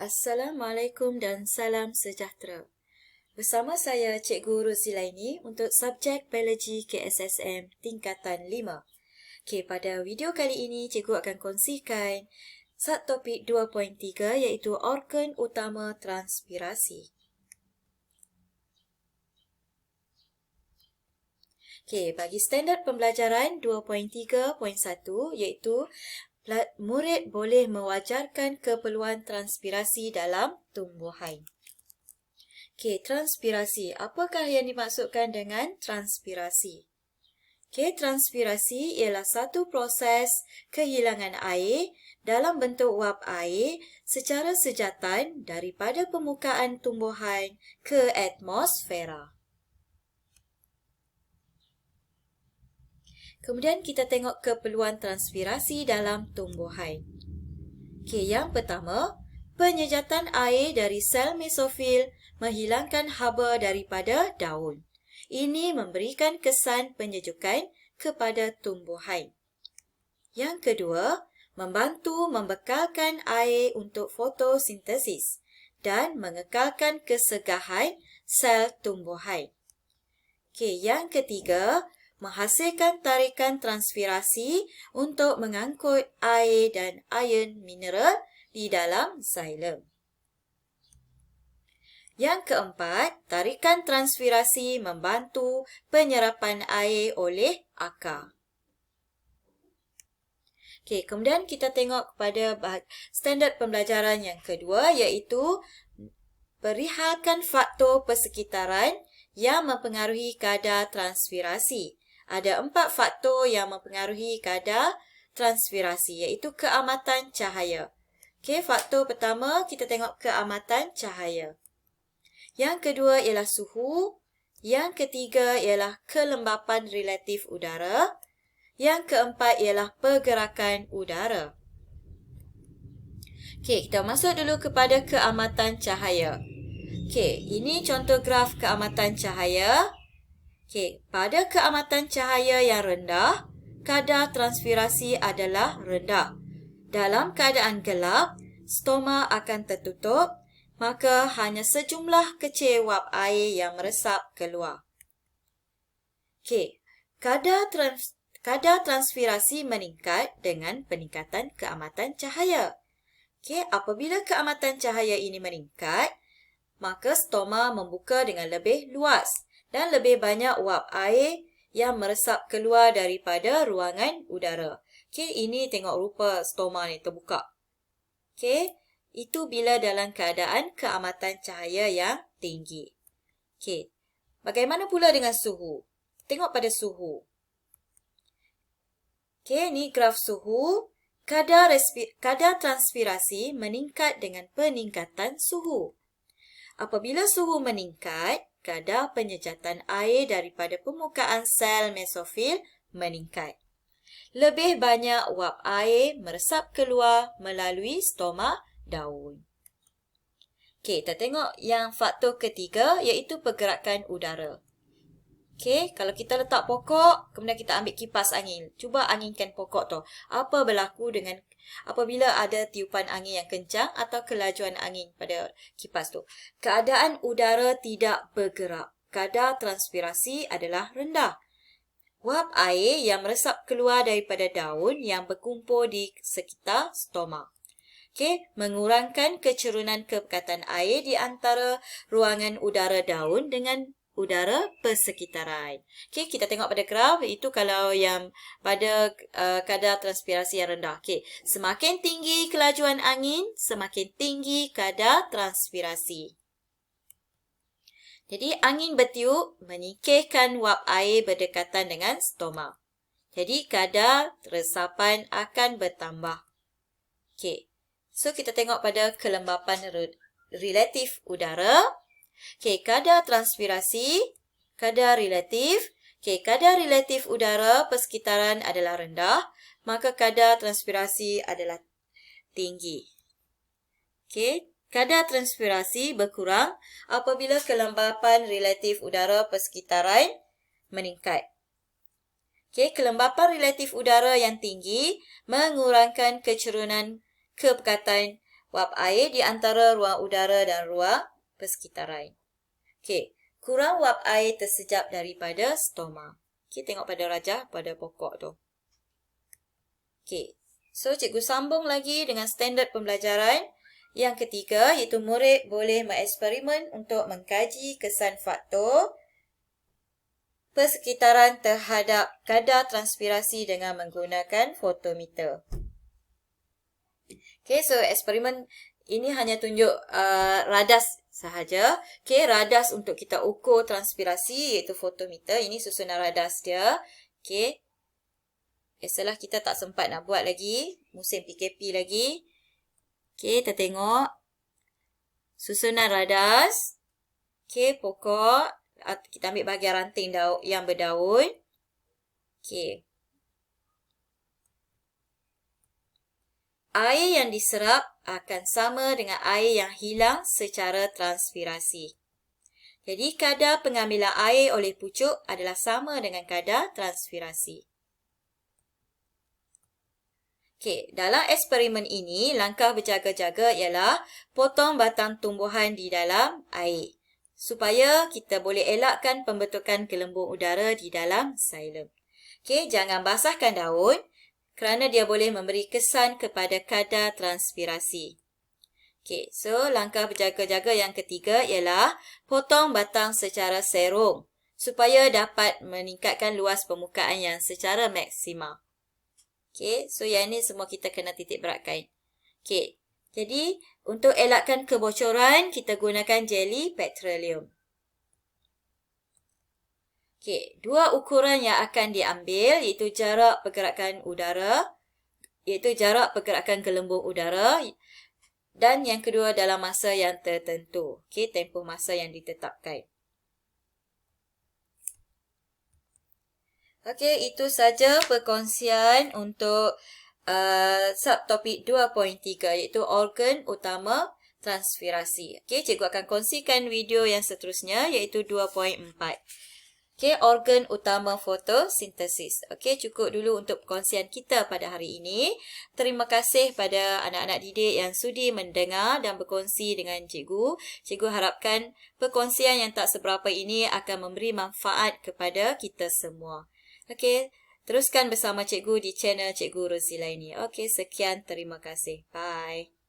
Assalamualaikum dan salam sejahtera. Bersama saya Cikgu Rozilaini untuk subjek Biologi KSSM tingkatan 5. Pada video kali ini cikgu akan kongsikan subtopik 2.3 iaitu organ utama transpirasi. Bagi standard pembelajaran 2.3.1 iaitu murid boleh mewajarkan keperluan transpirasi dalam tumbuhan. Transpirasi. Apakah yang dimaksudkan dengan transpirasi? Transpirasi ialah satu proses kehilangan air dalam bentuk uap air secara sejatan daripada permukaan tumbuhan ke atmosfera. Kemudian kita tengok keperluan transpirasi dalam tumbuhan. Yang pertama, penyejatan air dari sel mesofil menghilangkan haba daripada daun. Ini memberikan kesan penyejukan kepada tumbuhan. Yang kedua, membantu membekalkan air untuk fotosintesis dan mengekalkan kesegahan sel tumbuhan. Yang ketiga, menghasilkan tarikan transpirasi untuk mengangkut air dan ion mineral di dalam xilem. Yang keempat, tarikan transpirasi membantu penyerapan air oleh akar. Kemudian kita tengok kepada standard pembelajaran yang kedua iaitu perihalkan faktor persekitaran yang mempengaruhi kadar transpirasi. Ada 4 faktor yang mempengaruhi kadar transpirasi iaitu keamatan cahaya. Faktor pertama kita tengok keamatan cahaya. Yang kedua ialah suhu. Yang ketiga ialah kelembapan relatif udara. Yang keempat ialah pergerakan udara. Kita masuk dulu kepada keamatan cahaya. Ini contoh graf keamatan cahaya. Pada keamatan cahaya yang rendah, kadar transpirasi adalah rendah. Dalam keadaan gelap, stoma akan tertutup, maka hanya sejumlah kecil wap air yang meresap keluar. Kadar transpirasi meningkat dengan peningkatan keamatan cahaya. Apabila keamatan cahaya ini meningkat, maka stoma membuka dengan lebih luas dan lebih banyak wap air yang meresap keluar daripada ruangan udara. Ini tengok rupa stoma ni terbuka. Itu bila dalam keadaan keamatan cahaya yang tinggi. Bagaimana pula dengan suhu? Tengok pada suhu. Ni graf suhu. Kadar transpirasi meningkat dengan peningkatan suhu. Apabila suhu meningkat, kadar penyejatan air daripada permukaan sel mesofil meningkat. Lebih banyak wap air meresap keluar melalui stoma daun. Kita tengok yang faktor ketiga iaitu pergerakan udara. Kalau kita letak pokok, kemudian kita ambil kipas angin. Cuba anginkan pokok tu. Apa berlaku dengan apabila ada tiupan angin yang kencang atau kelajuan angin pada kipas tu? Keadaan udara tidak bergerak. Kadar transpirasi adalah rendah. Wap air yang meresap keluar daripada daun yang berkumpul di sekitar stoma. Mengurangkan kecerunan kepekatan air di antara ruangan udara daun dengan udara persekitaran. Kita tengok pada graf, itu kalau yang pada kadar transpirasi yang rendah. Semakin tinggi kelajuan angin, semakin tinggi kadar transpirasi. Jadi, angin bertiup menyingkirkan wap air berdekatan dengan stoma. Jadi, kadar resapan akan bertambah. So, kita tengok pada kelembapan relatif udara. Kadar transpirasi, kadar relatif. Kadar relatif udara persekitaran adalah rendah, maka kadar transpirasi adalah tinggi. Kadar transpirasi berkurang apabila kelembapan relatif udara persekitaran meningkat. Kelembapan relatif udara yang tinggi mengurangkan kecerunan kepekatan wap air di antara ruang udara dan ruang persekitaran. Okey, kurang wap air tersejap daripada stoma. Okey, tengok pada rajah, pada pokok tu. Okey, so cikgu sambung lagi dengan standard pembelajaran. Yang ketiga, iaitu murid boleh mengeksperimen untuk mengkaji kesan faktor persekitaran terhadap kadar transpirasi dengan menggunakan fotometer. Okay, so eksperimen ini hanya tunjuk radas sahaja. Okay, radas untuk kita ukur transpirasi iaitu fotometer. Ini susunan radas dia. Okay, biasalah kita tak sempat nak buat lagi. Musim PKP lagi. Okay, kita tengok susunan radas. Okay, pokok. Kita ambil bahagian ranting yang berdaun. Okay. Air yang diserap akan sama dengan air yang hilang secara transpirasi. Jadi, kadar pengambilan air oleh pucuk adalah sama dengan kadar transpirasi. Okey, dalam eksperimen ini, langkah berjaga-jaga ialah potong batang tumbuhan di dalam air supaya kita boleh elakkan pembentukan gelembung udara di dalam xylem. Okey, jangan basahkan daun kerana dia boleh memberi kesan kepada kadar transpirasi. Okey, so langkah berjaga-jaga yang ketiga ialah potong batang secara serong supaya dapat meningkatkan luas permukaan yang secara maksima. Okey, so yang ini semua kita kena titik beratkan. Okey, jadi untuk elakkan kebocoran, kita gunakan jeli petroleum. Okey, dua ukuran yang akan diambil iaitu jarak pergerakan udara, iaitu jarak pergerakan gelembung udara, dan yang kedua dalam masa yang tertentu. Okey, tempoh masa yang ditetapkan. Okey, itu saja perkongsian untuk subtopik 2.3 iaitu organ utama transpirasi. Okey, cikgu akan kongsikan video yang seterusnya iaitu 2.4. Okey, organ utama fotosintesis. Okey, cukup dulu untuk perkongsian kita pada hari ini. Terima kasih pada anak-anak didik yang sudi mendengar dan berkongsi dengan cikgu. Cikgu harapkan perkongsian yang tak seberapa ini akan memberi manfaat kepada kita semua. Okey, teruskan bersama cikgu di channel Cikgu Rozila ini. Okey, sekian, terima kasih. Bye.